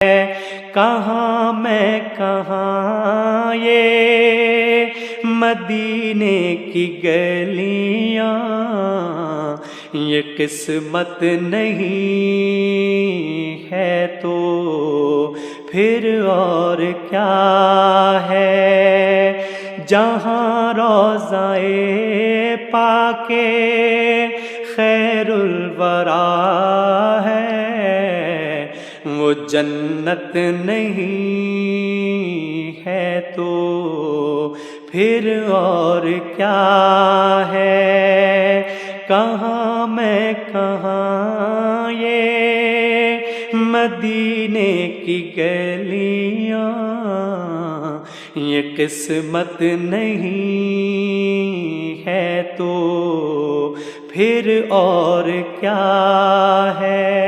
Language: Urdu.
کہاں میں کہاں یہ مدینے کی گلیاں، یہ قسمت نہیں ہے تو پھر اور کیا ہے؟ جہاں روضہ پاک خیر الورا ہے، وہ جنت نہیں ہے تو پھر اور کیا ہے؟ کہاں میں کہاں یہ مدینے کی گلیاں، یہ قسمت نہیں ہے تو پھر اور کیا ہے؟